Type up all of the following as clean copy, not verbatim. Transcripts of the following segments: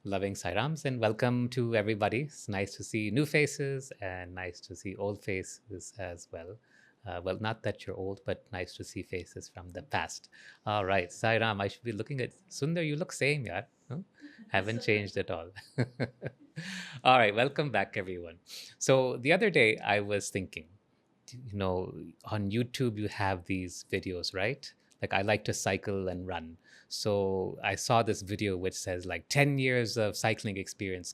Loving Sairams, and welcome to everybody. It's nice to see new faces and nice to see old faces as well. Well, not that you're old, but nice to see faces from the past. All right, Sairam, I should be looking at Sundar. You look same, yeah. No? Haven't changed at all. All right, welcome back, everyone. So the other day I was thinking, on YouTube you have these videos, right? Like I like to cycle and run. So I saw this video which says like 10 years of cycling experience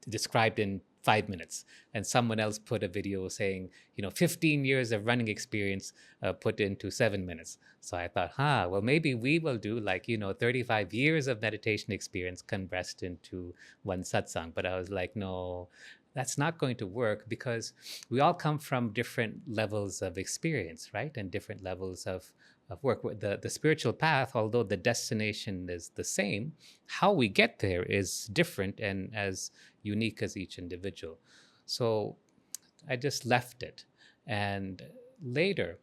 described in 5 minutes. And someone else put a video saying, 15 years of running experience put into 7 minutes. So I thought, well, maybe we will do like, 35 years of meditation experience compressed into one satsang. But I was like, no, that's not going to work because we all come from different levels of experience, right? And different levels of work. The spiritual path, although the destination is the same, how we get there is different and as unique as each individual. So I just left it. And later,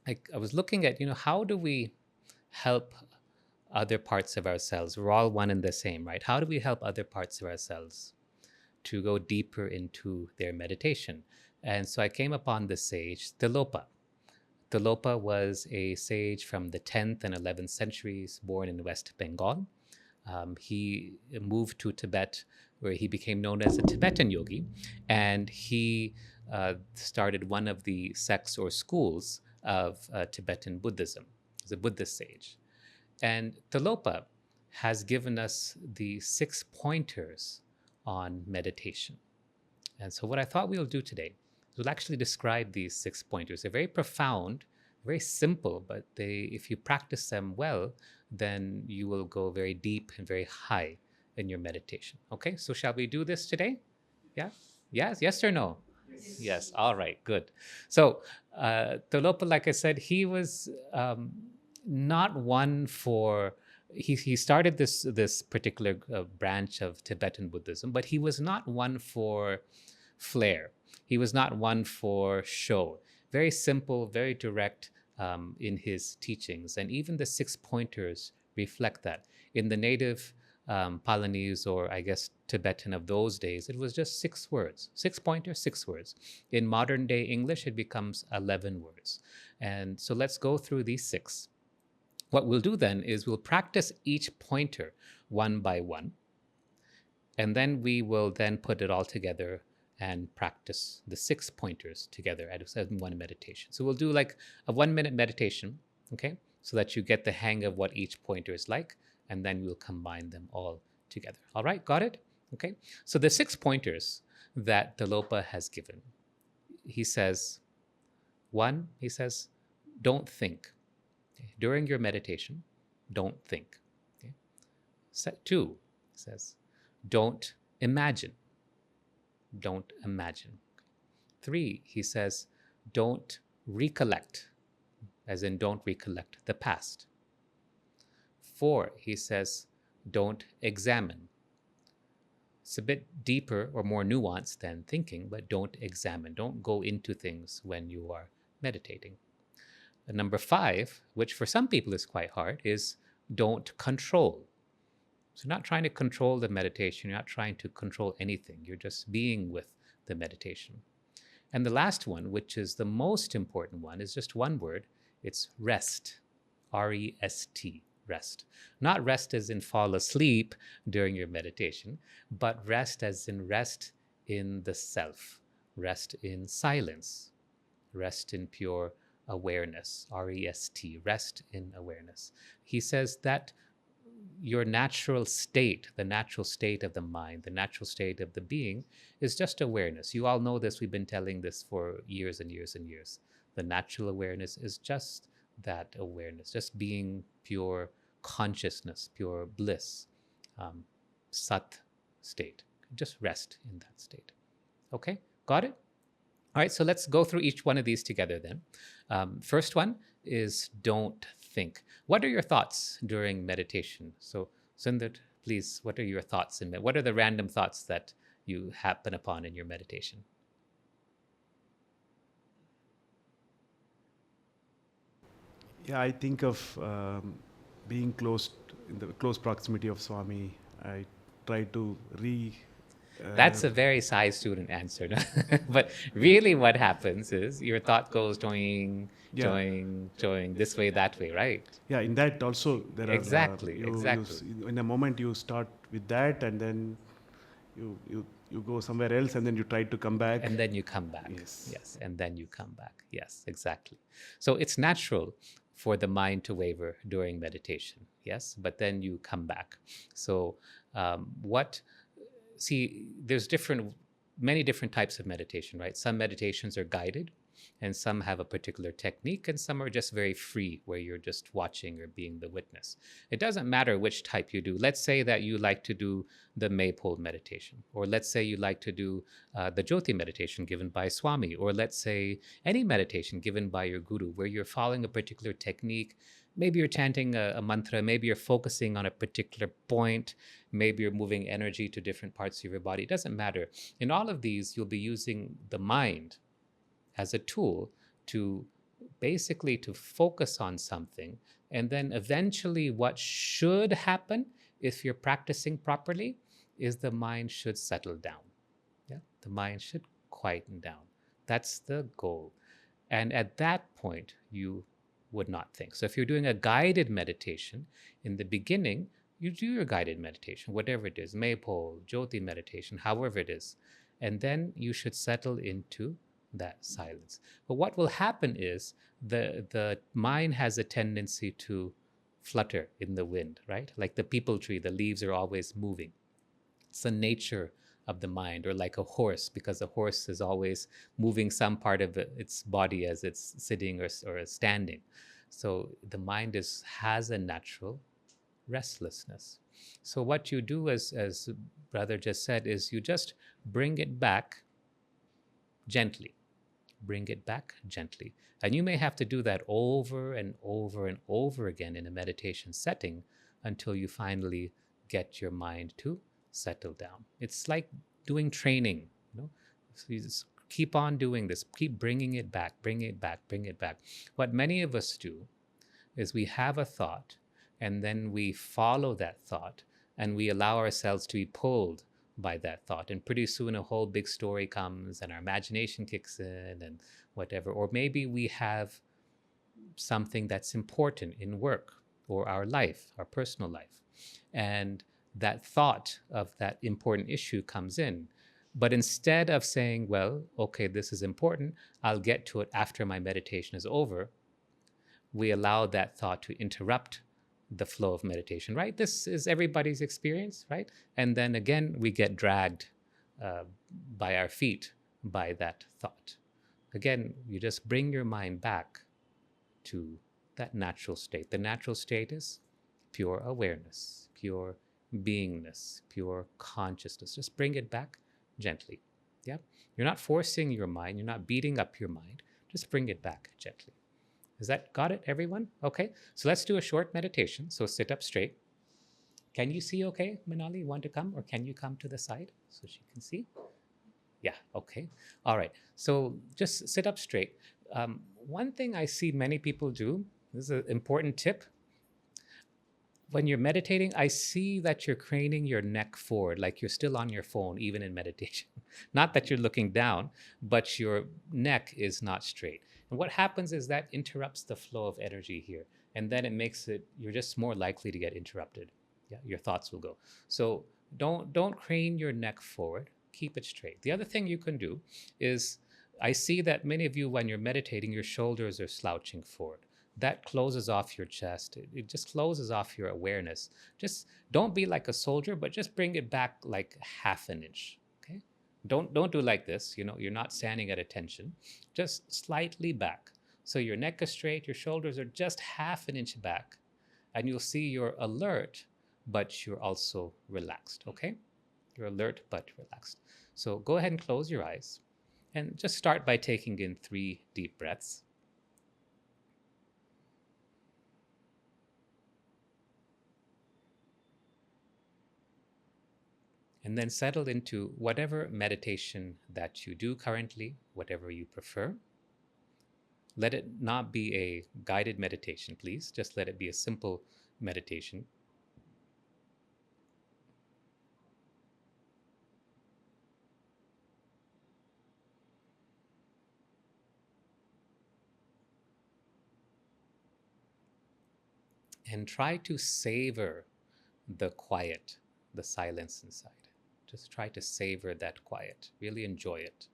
I was looking at, how do we help other parts of ourselves? We're all one and the same, right? How do we help other parts of ourselves to go deeper into their meditation? And so I came upon the sage Tilopa. Tilopa was a sage from the 10th and 11th centuries, born in West Bengal. He moved to Tibet, where he became known as a Tibetan yogi, and he started one of the sects or schools of Tibetan Buddhism. He's a Buddhist sage. And Tilopa has given us the 6 pointers on meditation. And so what I thought we'll do today is we'll actually describe these 6 pointers. They're very profound, very simple, but if you practice them well, then you will go very deep and very high in your meditation. Okay, so shall we do this today? Yeah? Yes or no? Yes. All right, good. So Tilopa, like I said, he was not one for he started this particular branch of Tibetan Buddhism, but he was not one for flair. He was not one for show. Very simple, very direct in his teachings, and even the 6 pointers reflect that. In the native Palanese, or I guess Tibetan of those days, it was just 6 words. 6 pointers, 6 words. In modern day English, it becomes 11 words. And so let's go through these 6. What we'll do then is we'll practice each pointer one by one, and then we will then put it all together and practice the 6 pointers together at one meditation. So we'll do like a 1-minute meditation, okay, so that you get the hang of what each pointer is like, and then we'll combine them all together. All right, got it? Okay, so the 6 pointers that Tilopa has given, he says, 1, he says, don't think. During your meditation, don't think. Okay? 2 says, don't imagine. Don't imagine. 3, he says, don't recollect, as in don't recollect the past. 4, he says, don't examine. It's a bit deeper or more nuanced than thinking, but don't examine. Don't go into things when you are meditating. And number 5, which for some people is quite hard, is don't control. So you're not trying to control the meditation. You're not trying to control anything. You're just being with the meditation. And the last one, which is the most important one, is just one word. It's rest. R-E-S-T, rest. Not rest as in fall asleep during your meditation, but rest as in rest in the self, rest in silence, rest in pure awareness, R-E-S-T, rest in awareness. He says that your natural state, the natural state of the mind, the natural state of the being is just awareness. You all know this. We've been telling this for years and years and years. The natural awareness is just that awareness, just being pure consciousness, pure bliss, sat state. Just rest in that state. Okay, got it? All right, so let's go through each one of these together then. First one is don't think. What are your thoughts during meditation? So Sundar, please, what are your thoughts? What are the random thoughts that you happen upon in your meditation? Yeah, I think of being close in the close proximity of Swami, I try to That's a very sci student answer. No? But really, what happens is your thought goes joing, yeah, joing, joing this way, that way, right? yeah. In that also there are Exactly, you exactly. in a moment you start with that, and then you go somewhere else, and then you try to come back. And then you come back. Yes. Yes, and then you come back. Yes, exactly. So it's natural for the mind to waver during meditation. Yes, but then you come back. So, what see, there's many different types of meditation, right? Some meditations are guided, and some have a particular technique, and some are just very free, where you're just watching or being the witness. It doesn't matter which type you do. Let's say that you like to do the maypole meditation, or let's say you like to do the Jyoti meditation given by Swami, or let's say any meditation given by your guru, where you're following a particular technique. Maybe you're chanting a mantra, maybe you're focusing on a particular point, maybe you're moving energy to different parts of your body. It doesn't matter. In all of these, you'll be using the mind as a tool to basically to focus on something. And then eventually what should happen if you're practicing properly is the mind should settle down. Yeah, the mind should quieten down. That's the goal. And at that point, you would not think. So if you're doing a guided meditation, in the beginning, you do your guided meditation, whatever it is, maypole, jyoti meditation, however it is. And then you should settle into that silence. But what will happen is the mind has a tendency to flutter in the wind, right? Like the peepal tree, the leaves are always moving. It's the nature of the mind, or like a horse, because a horse is always moving some part of its body as it's sitting or standing. So the mind has a natural restlessness. So what you do, as brother just said, is you just bring it back gently. Bring it back gently. And you may have to do that over and over and over again in a meditation setting until you finally get your mind to settle down. It's like doing training, you know. So you just keep on doing this, keep bringing it back, bring it back, bring it back. What many of us do is we have a thought, and then we follow that thought, and we allow ourselves to be pulled by that thought. And pretty soon a whole big story comes, and our imagination kicks in, and whatever. Or maybe we have something that's important in work or our life, our personal life. And that thought of that important issue comes in. But instead of saying, well, okay, this is important, I'll get to it after my meditation is over, we allow that thought to interrupt the flow of meditation, right? This is everybody's experience, right? And then again, we get dragged uh, by our feet by that thought. Again, you just bring your mind back to that natural state. The natural state is pure awareness, pure beingness, pure consciousness. Just bring it back gently. Yeah? You're not forcing your mind, you're not beating up your mind. Just bring it back gently. Is that got it, everyone? Okay, so let's do a short meditation. So sit up straight. Can you see okay, Manali? You want to come, or can you come to the side so she can see? Yeah, okay. All right, so just sit up straight. One thing I see many people do, this is an important tip. When you're meditating, I see that you're craning your neck forward, like you're still on your phone, even in meditation. Not that you're looking down, but your neck is not straight. And what happens is that interrupts the flow of energy here. And then it makes it, you're just more likely to get interrupted. Yeah, your thoughts will go. So don't crane your neck forward. Keep it straight. The other thing you can do is, I see that many of you, when you're meditating, your shoulders are slouching forward. That closes off your chest. It just closes off your awareness. Just don't be like a soldier, but just bring it back like half an inch. Okay. Don't do like this. You know, you're not standing at attention. Just slightly back. So your neck is straight, your shoulders are just half an inch back, and you'll see you're alert, but you're also relaxed. Okay. You're alert but relaxed. So go ahead and close your eyes, and just start by taking in 3 deep breaths. And then settle into whatever meditation that you do currently, whatever you prefer. Let it not be a guided meditation, please. Just let it be a simple meditation. and try to savor the quiet, the silence inside. Just try to savor that quiet. Really enjoy it.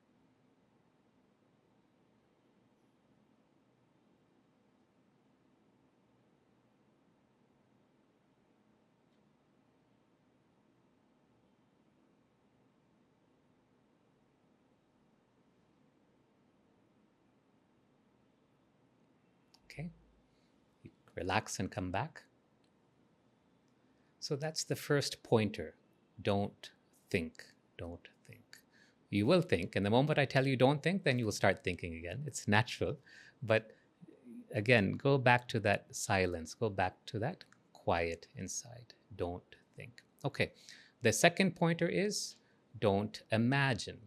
Okay? Relax and come back. So that's the first pointer. Don't think. Don't think. You will think, and the moment I tell you don't think, then you will start thinking again. It's natural. But again, go back to that silence, go back to that quiet inside. Don't think. Okay. The second pointer is don't imagine.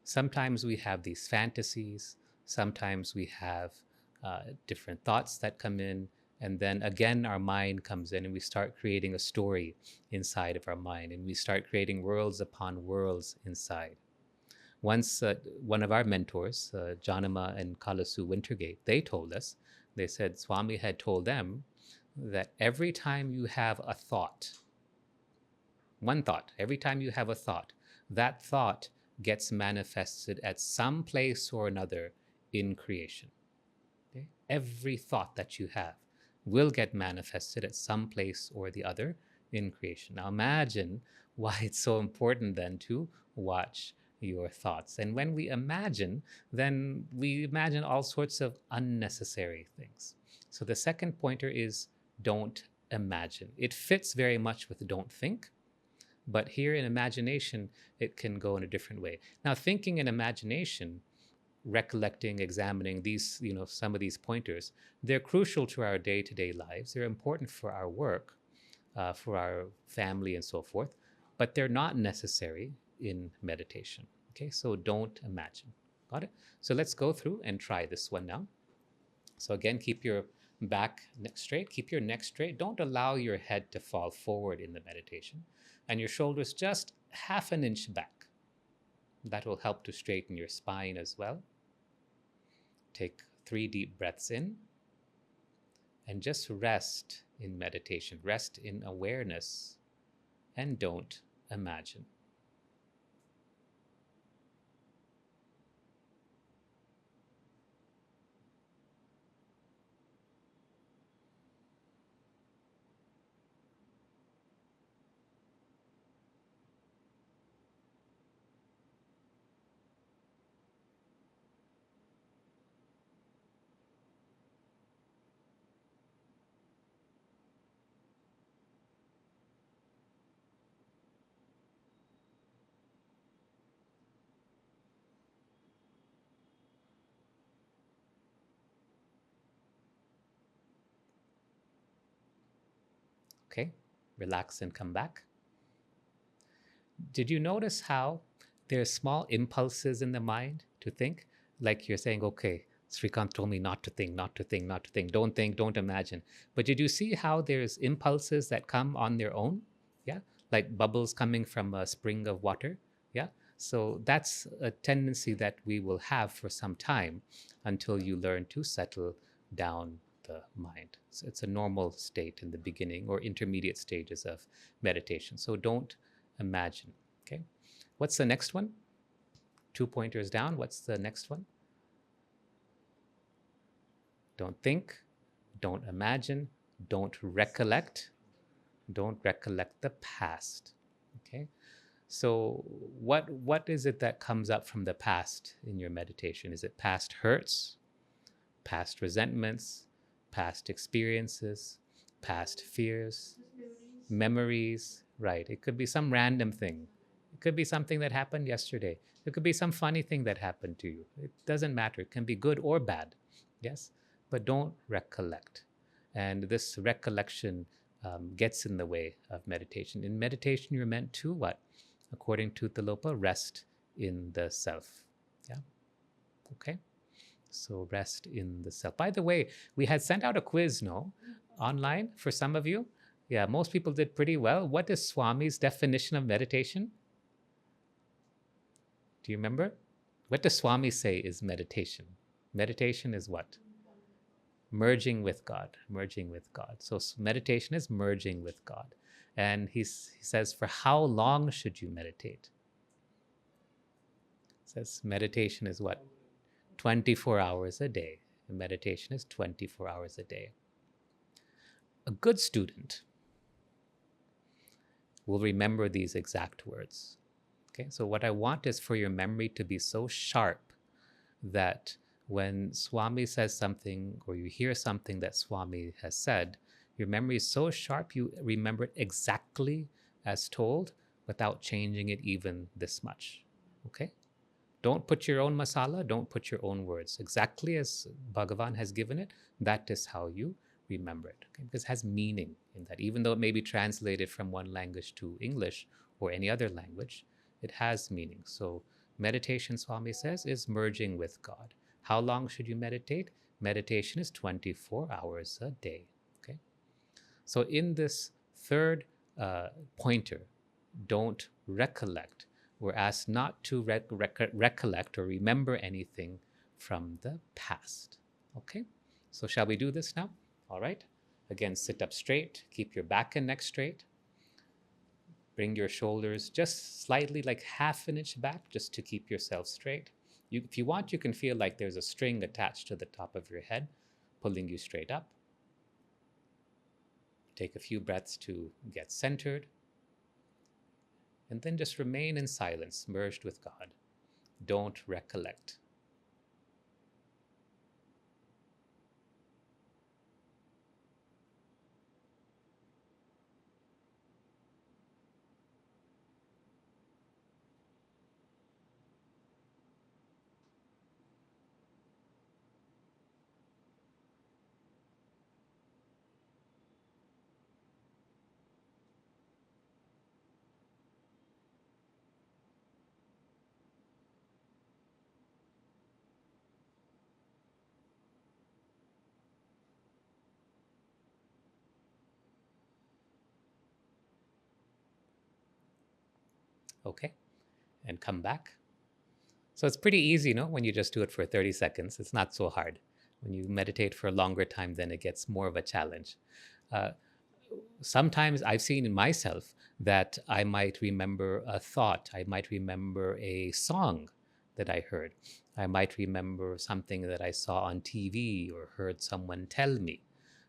Sometimes we have these fantasies, sometimes we have different thoughts that come in, and then again our mind comes in and we start creating a story inside of our mind, and we start creating worlds upon worlds inside. Once one of our mentors, Janama and Kalasu Wintergate, they told us, they said Swami had told them that every time you have a thought, one thought, every time you have a thought, that thought gets manifested at some place or another in creation. Okay? Every thought that you have will get manifested at some place or the other in creation. Now imagine why it's so important then to watch your thoughts. And when we imagine, then we imagine all sorts of unnecessary things. So the second pointer is don't imagine. It fits very much with don't think, but here in imagination, it can go in a different way. Now, thinking and imagination, recollecting, examining these, some of these pointers, they're crucial to our day-to-day lives. They're important for our work, for our family and so forth, but they're not necessary in meditation. Okay, so don't imagine. Got it? So let's go through and try this one now. So again, keep your back neck straight, keep your neck straight. Don't allow your head to fall forward in the meditation, and your shoulders just half an inch back. That will help to straighten your spine as well. Take 3 deep breaths in and just rest in meditation, rest in awareness, and don't imagine. Okay, relax and come back. Did you notice how there are small impulses in the mind to think? Like you're saying, okay, Srikanth told me not to think, not to think, not to think, don't think, don't imagine. But did you see how there's impulses that come on their own? Yeah, like bubbles coming from a spring of water. Yeah, so that's a tendency that we will have for some time until you learn to settle down the mind. So it's a normal state in the beginning or intermediate stages of meditation. So don't imagine. Okay. What's the next one? 2 pointers down. What's the next one? Don't think, don't imagine, don't recollect the past. Okay. So what is it that comes up from the past in your meditation? Is it past hurts, past resentments, past experiences, past fears, memories? Right. It could be some random thing. It could be something that happened yesterday. It could be some funny thing that happened to you. It doesn't matter. It can be good or bad. Yes. But don't recollect. And this recollection gets in the way of meditation. In meditation, you're meant to what? According to Tilopa, rest in the self. Yeah. Okay. So rest in the self. By the way, we had sent out a quiz, no? Online for some of you. Yeah, most people did pretty well. What is Swami's definition of meditation? Do you remember? What does Swami say is meditation? Meditation is what? Merging with God, merging with God. So meditation is merging with God. And he says, for how long should you meditate? He says meditation is what? 24 hours a day. Meditation is 24 hours a day. A good student will remember these exact words. Okay, so what I want is for your memory to be so sharp that when Swami says something or you hear something that Swami has said, your memory is so sharp you remember it exactly as told without changing it even this much. Okay? Don't put your own masala, don't put your own words. Exactly as Bhagavan has given it, that is how you remember it. Okay? Because it has meaning in that. Even though it may be translated from one language to English or any other language, it has meaning. So meditation, Swami says, is merging with God. How long should you meditate? Meditation is 24 hours a day. Okay. So in this third pointer, don't recollect. We're asked not to recollect or remember anything from the past. Okay. So shall we do this now? All right. Again, sit up straight. Keep your back and neck straight. Bring your shoulders just slightly, like half an inch back, just to keep yourself straight. If you want, you can feel like there's a string attached to the top of your head, pulling you straight up. Take a few breaths to get centered. And then just remain in silence, merged with God. Don't recollect. Okay? And come back. So it's pretty easy, when you just do it for 30 seconds. It's not so hard. When you meditate for a longer time, then it gets more of a challenge. Uh, Sometimes I've seen in myself that I might remember a thought, I might remember a song that I heard, I might remember something that I saw on TV or heard someone tell me.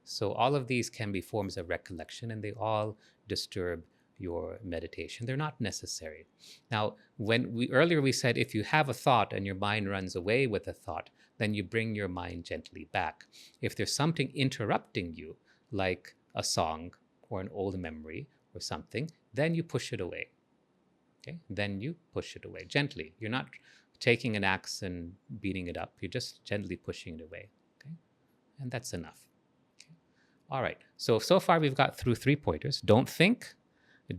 So all of these can be forms of recollection and they all disturb your meditation. They're not necessary. Now, when earlier we said if you have a thought and your mind runs away with a thought, then you bring your mind gently back. If there's something interrupting you, like a song or an old memory or something, then you push it away. Okay? Then you push it away gently. You're not taking an axe and beating it up. You're just gently pushing it away. Okay? And that's enough. Okay? All right. So far we've got through 3 pointers. Don't think,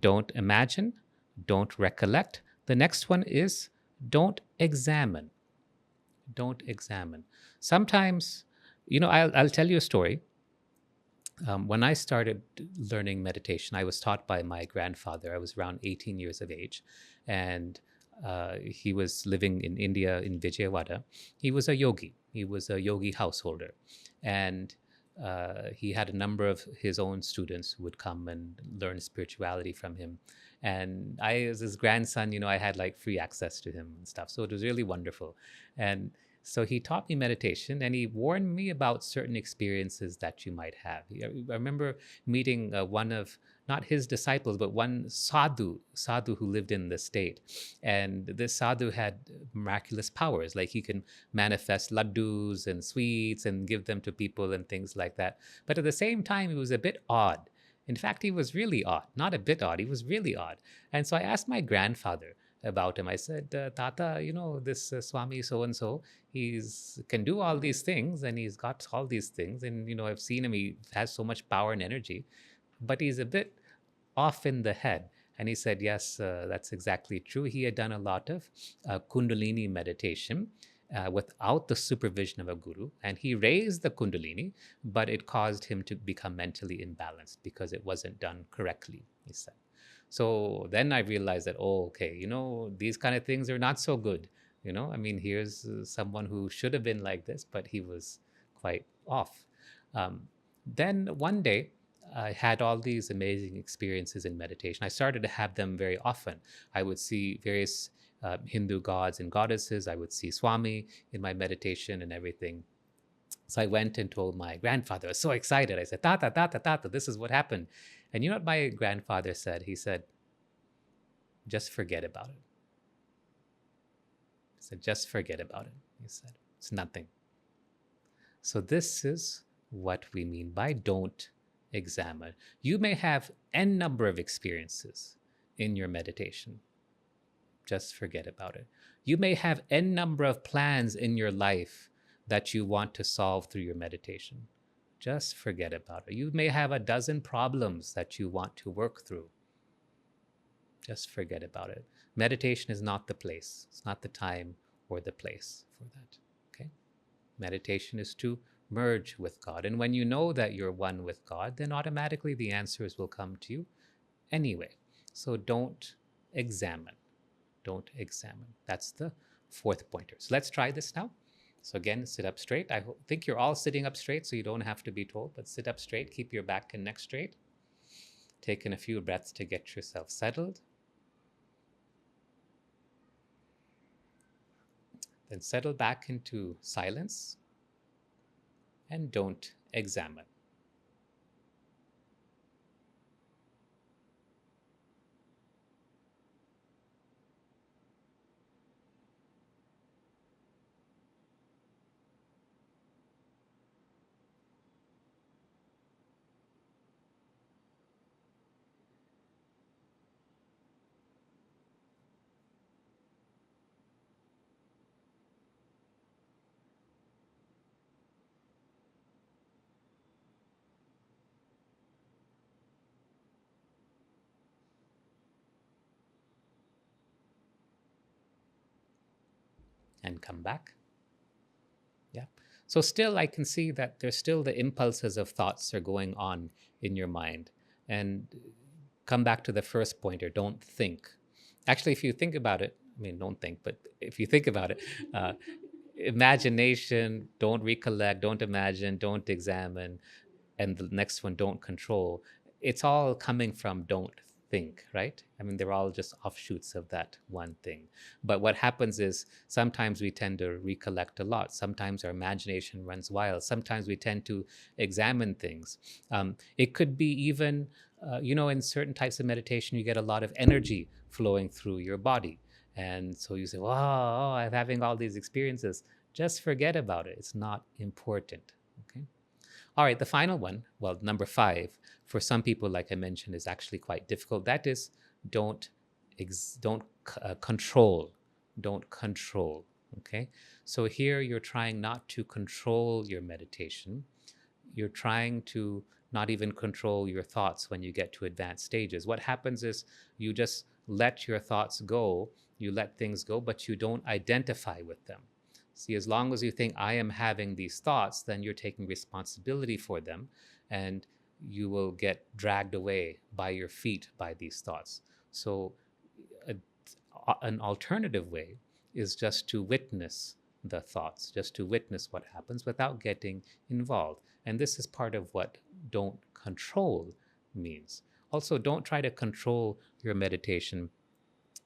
don't imagine, don't recollect. The next one is don't examine. Don't examine. Sometimes, I'll tell you a story. When I started learning meditation, I was taught by my grandfather. I was around 18 years of age, and he was living in India, in Vijayawada. He was a yogi. He was a yogi householder, and he had a number of his own students who would come and learn spirituality from him. And I, as his grandson, I had like free access to him and stuff. So it was really wonderful. And so he taught me meditation and he warned me about certain experiences that you might have. I remember meeting one of, not his disciples, but one sadhu who lived in the state. And this sadhu had miraculous powers, like he can manifest laddus and sweets and give them to people and things like that. But at the same time, he was a bit odd. In fact, he was really odd, not a bit odd, he was really odd. And so I asked my grandfather about him. I said, Tata, this Swami so-and-so, he's can do all these things and he's got all these things. And, I've seen him, he has so much power and energy, but he's a bit off in the head. And he said, yes, that's exactly true. He had done a lot of Kundalini meditation without the supervision of a guru. And he raised the Kundalini, but it caused him to become mentally imbalanced because it wasn't done correctly, he said. So then I realized that, okay, these kind of things are not so good. Here's someone who should have been like this, but he was quite off. Then one day, I had all these amazing experiences in meditation. I started to have them very often. I would see various Hindu gods and goddesses. I would see Swami in my meditation and everything. So I went and told my grandfather. I was so excited. I said, Tata, Tata, Tata, this is what happened. And you know what my grandfather said? He said, just forget about it. He said, just forget about it. He said, it's nothing. So this is what we mean by don't examine. You may have n number of experiences in your meditation. Just forget about it. You may have n number of plans in your life that you want to solve through your meditation. Just forget about it. You may have a dozen problems that you want to work through. Just forget about it. Meditation is not the place. It's not the time or the place for that. Okay? Meditation is to merge with God. And when you know that you're one with God, then automatically the answers will come to you anyway. So don't examine. Don't examine. That's the fourth pointer. So let's try this now. So again, sit up straight. I think you're all sitting up straight, so you don't have to be told, but sit up straight. Keep your back and neck straight. Take in a few breaths to get yourself settled. Then settle back into silence and don't examine. And come back. Yeah. So still, I can see that there's still the impulses of thoughts are going on in your mind. And come back to the first pointer, don't think. Actually, if you think about it, I mean, don't think, but if you think about it, uh, imagination, don't recollect, don't imagine, don't examine, and the next one, don't control. It's all coming from don't think, right? I mean, they're all just offshoots of that one thing. But what happens is sometimes we tend to recollect a lot. Sometimes our imagination runs wild. Sometimes we tend to examine things. It could be even, in certain types of meditation, you get a lot of energy flowing through your body. And so you say, wow, oh, I'm having all these experiences. Just forget about it. It's not important. Okay. All right, the final one, well, number 5, for some people, like I mentioned, is actually quite difficult. That is, don't control. Don't control. Okay, so here you're trying not to control your meditation. You're trying to not even control your thoughts when you get to advanced stages. What happens is you just let your thoughts go. You let things go, but you don't identify with them. See, as long as you think I am having these thoughts, then you're taking responsibility for them, and you will get dragged away by your feet by these thoughts. So, a, an alternative way is just to witness the thoughts, just to witness what happens without getting involved. And this is part of what don't control means. Also, don't try to control your meditation.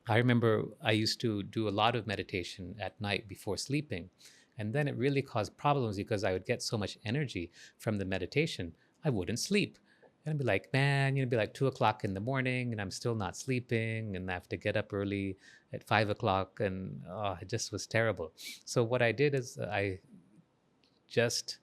I remember I used to do a lot of meditation at night before sleeping. And then it really caused problems because I would get so much energy from the meditation, I wouldn't sleep. And I'd be like, man, it'd be like 2 o'clock in the morning and I'm still not sleeping and I have to get up early at 5 o'clock. And it just was terrible. So what I did is I just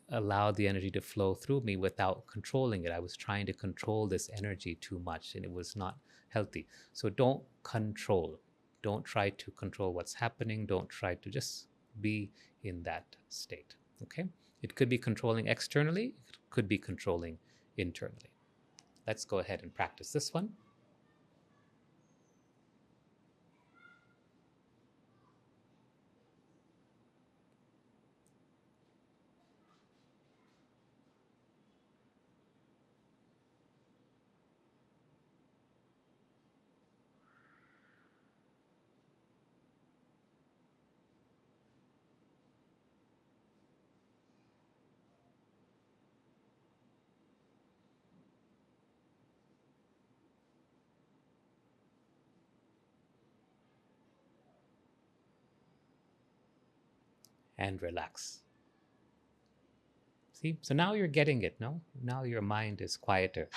allowed the energy to flow through me without controlling it. I was trying to control this energy too much and it was not healthy. So don't control. Don't try to control what's happening. Don't try to just be in that state. Okay? It could be controlling externally, it could be controlling internally. Let's go ahead and practice this one. and relax. See? So now you're getting it, no? Now your mind is quieter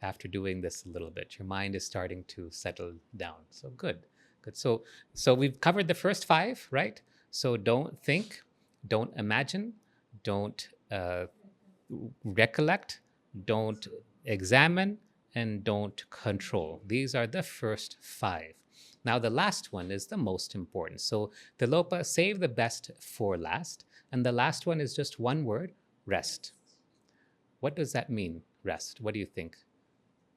after doing this a little bit. Your mind is starting to settle down. So good. Good. So we've covered the first five, right? So don't think, don't imagine, don't recollect, don't examine, and don't control. These are the first five. Now, the last one is the most important. So, Tilopa, save the best for last. And the last one is just one word, rest. What does that mean, rest? What do you think?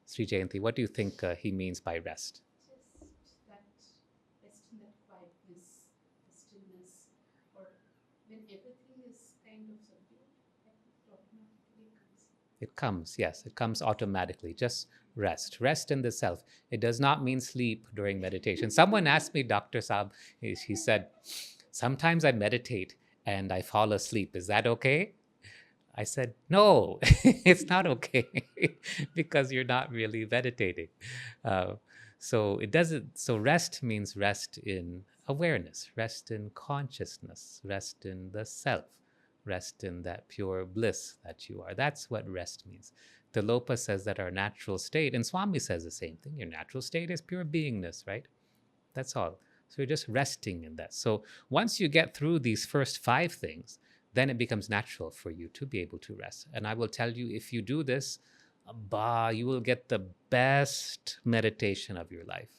Sri Jayanti, what do you think he means by rest? Just that rest in that quietness, the stillness, or when everything is kind of subdued, I think it automatically comes. It comes, yes, it comes automatically. Just rest. Rest in the self. It does not mean sleep during meditation. Someone asked me, Dr. Saab, he said, sometimes I meditate and I fall asleep. Is that okay? I said, no, it's not okay because you're not really meditating. Uh, so it doesn't, so rest means rest in awareness, rest in consciousness, rest in the self, rest in that pure bliss that you are. That's what rest means. Tilopa says that our natural state, and Swami says the same thing, your natural state is pure beingness, right? That's all. So you're just resting in that. So once you get through these first five things, then it becomes natural for you to be able to rest. And I will tell you, if you do this, you will get the best meditation of your life.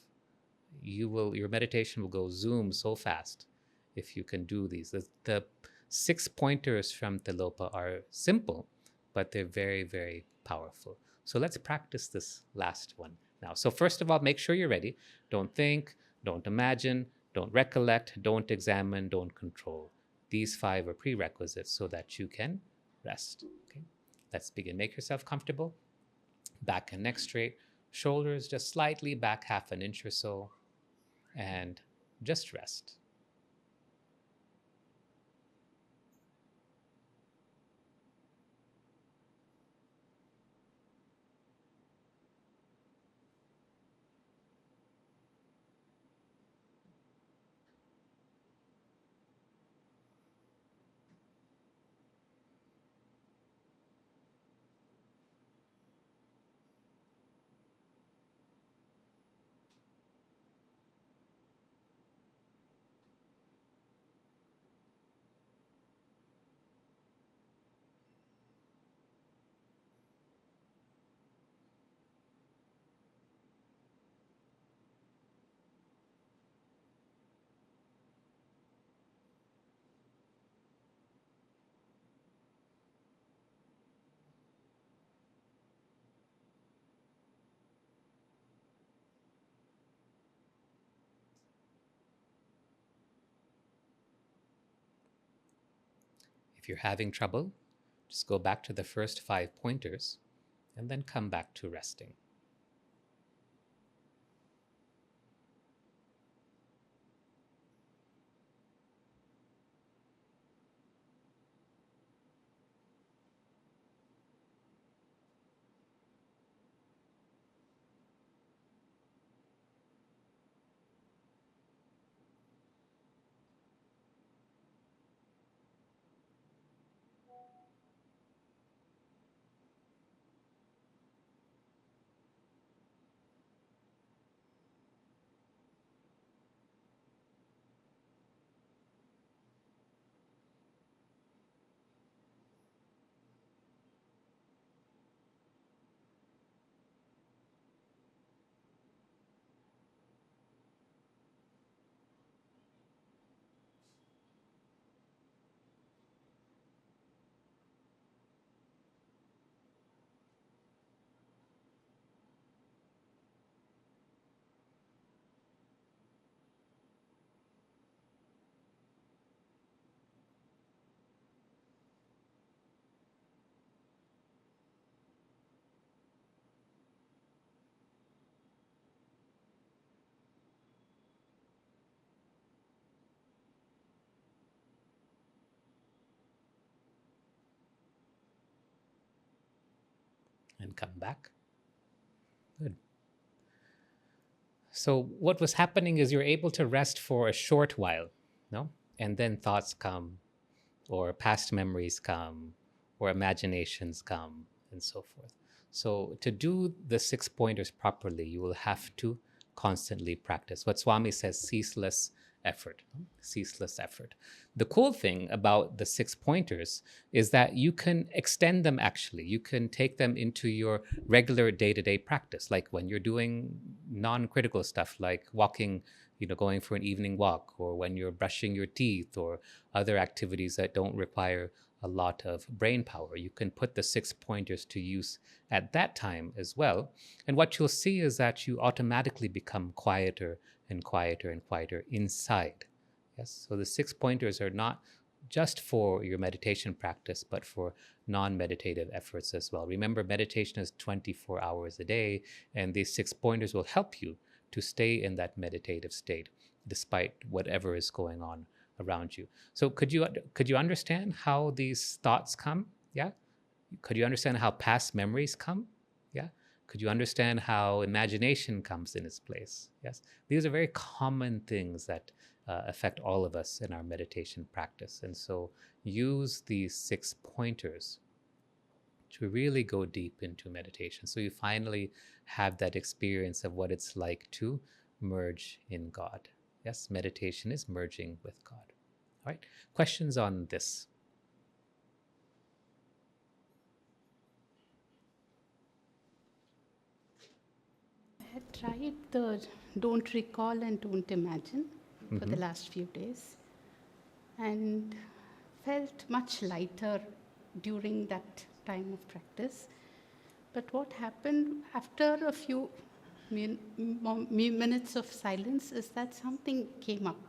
Your meditation will go zoom so fast if you can do these. The 6 pointers from Tilopa are simple, but they're very, very powerful. So let's practice this last one now. So first of all, make sure you're ready. Don't think, don't imagine, don't recollect, don't examine, don't control. These five are prerequisites so that you can rest. Okay, let's begin. Make yourself comfortable. Back and neck straight. Shoulders just slightly back half an inch or so. And just rest. If you're having trouble, just go back to the first 5 pointers and then come back to resting. And come back. Good. So what was happening is you're able to rest for a short while, no? And then thoughts come, or past memories come, or imaginations come, and so forth. So, to do the 6 pointers properly, you will have to constantly practice. What Swami says, ceaseless effort. Ceaseless effort. The cool thing about the 6 pointers is that you can extend them actually. You can take them into your regular day to day practice, like when you're doing non critical stuff like walking, going for an evening walk, or when you're brushing your teeth, or other activities that don't require a lot of brain power. You can put the 6 pointers to use at that time as well. And what you'll see is that you automatically become quieter and quieter and quieter inside. Yes. So the 6 pointers are not just for your meditation practice, but for non meditative efforts as well. Remember, meditation is 24 hours a day, and these 6 pointers will help you to stay in that meditative state despite whatever is going on around you. So could you understand how these thoughts come? Yeah. Could you understand how past memories come? Yeah. Could you understand how imagination comes in its place? Yes. These are very common things that affect all of us in our meditation practice. And so use these 6 pointers to really go deep into meditation. So you finally have that experience of what it's like to merge in God. Yes, meditation is merging with God. All right. Questions on this? I had tried the don't recall and don't imagine for the last few days and felt much lighter during that time of practice. But what happened after a few minutes of silence is that something came up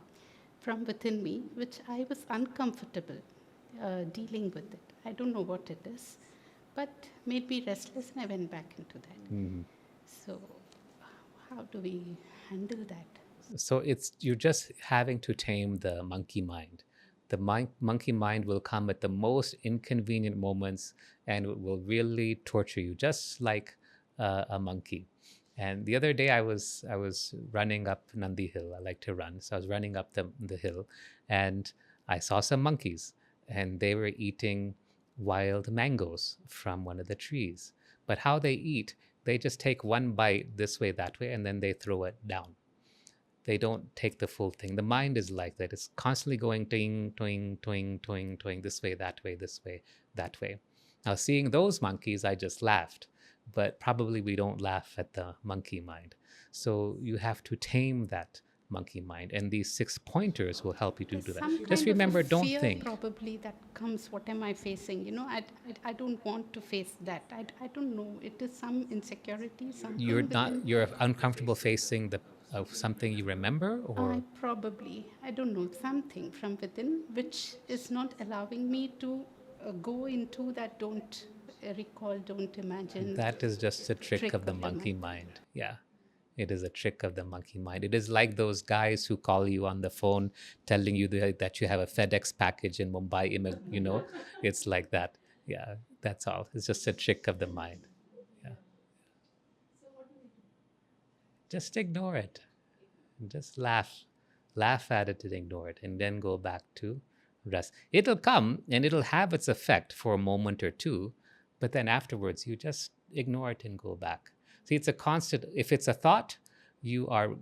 from within me, which I was uncomfortable dealing with it. I don't know what it is, but made me restless, and I went back into that. So, how do we handle that? So you're just having to tame the monkey mind. The monkey mind will come at the most inconvenient moments, and it will really torture you, just like a monkey. And the other day, I was running up Nandi Hill. I like to run, so I was running up the hill, and I saw some monkeys, and they were eating wild mangoes from one of the trees. But how they eat, they just take one bite this way, that way, and then they throw it down. They don't take the full thing. The mind is like that. It's constantly going ting, twing, twing, twing, twing, this way, that way, this way, that way. Now, seeing those monkeys, I just laughed, but probably we don't laugh at the monkey mind. So you have to tame that monkey mind, and these 6 pointers will help you to do that. Some Just kind of remember, a don't fear think. probably that comes, what am I facing? I don't want to face that. I don't know. It is some insecurity, something within. You're uncomfortable facing the something you remember, or I don't know, something from within which is not allowing me to go into that don't recall, don't imagine. that is just a trick of the monkey mind. Yeah. It is a trick of the monkey mind. It is like those guys who call you on the phone telling you that you have a FedEx package in Mumbai. It's like that. Yeah, that's all. It's just a trick of the mind. Yeah. Just ignore it. Just laugh. Laugh at it and ignore it, and then go back to rest. It'll come and it'll have its effect for a moment or two, but then afterwards you just ignore it and go back. See, it's a constant. If it's a thought, you are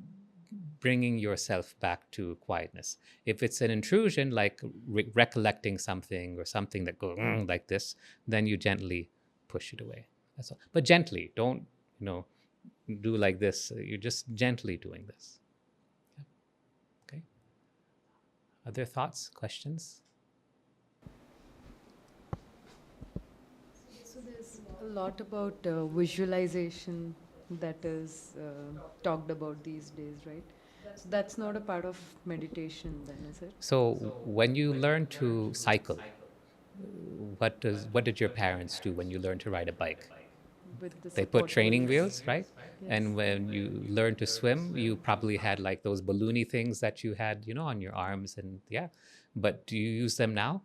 bringing yourself back to quietness. If it's an intrusion, like recollecting something or something that goes like this, then you gently push it away. That's all. But gently. Don't do like this. You're just gently doing this. Yeah. Okay. Other thoughts, questions? So there's a lot about visualization that is talked about these days, right? So that's not a part of meditation then, is it? So when you learn to cycle, what did your parents do when you learned to ride a bike? With the They put support training wheels. wheels, right? Yes. And when you learned to swim, you probably had like those balloony things that you had, on your arms, and yeah. But do you use them now?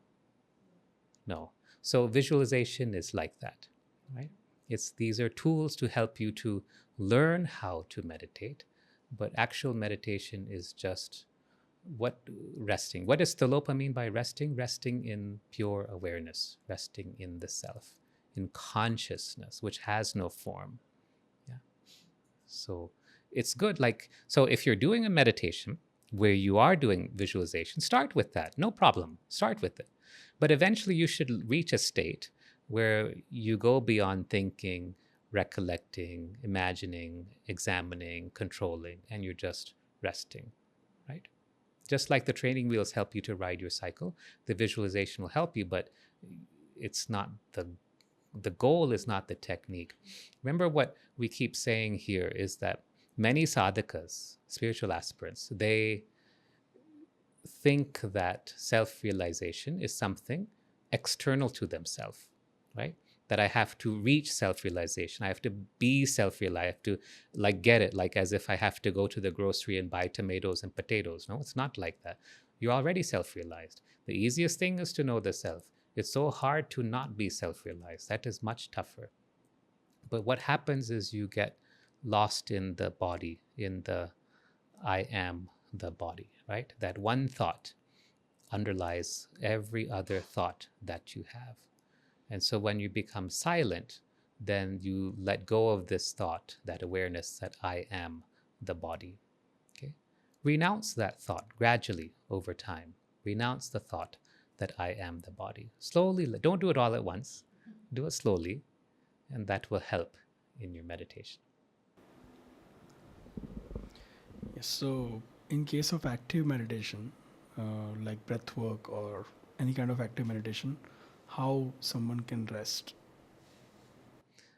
No. So visualization is like that, right? These are tools to help you to learn how to meditate, but actual meditation is just what resting? What does Tilopa mean by resting? Resting in pure awareness, resting in the self, in consciousness, which has no form. Yeah. So it's good. Like, so if you're doing a meditation where you are doing visualization, start with that. No problem. Start with it. But eventually you should reach a state where you go beyond thinking, recollecting, imagining, examining, controlling, and you're just resting, right? Just like the training wheels help you to ride your cycle, the visualization will help you, but it's not the goal is not the technique. Remember what we keep saying here is that many sadhakas, spiritual aspirants, they think that self-realization is something external to themselves, right? That I have to reach self-realization. I have to be self-realized. I have to like get it, like as if I have to go to the grocery and buy tomatoes and potatoes. No, it's not like that. You're already self-realized. The easiest thing is to know the self. It's so hard to not be self-realized. That is much tougher. But what happens is you get lost in the body, in the I am the body, right? That one thought underlies every other thought that you have. And so when you become silent, then you let go of this thought, that awareness that I am the body. Okay? Renounce that thought gradually over time. Renounce the thought that I am the body. Slowly, don't do it all at once. Do it slowly, and that will help in your meditation. Yes, so in case of active meditation, like breath work or any kind of active meditation, how someone can rest?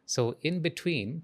So in between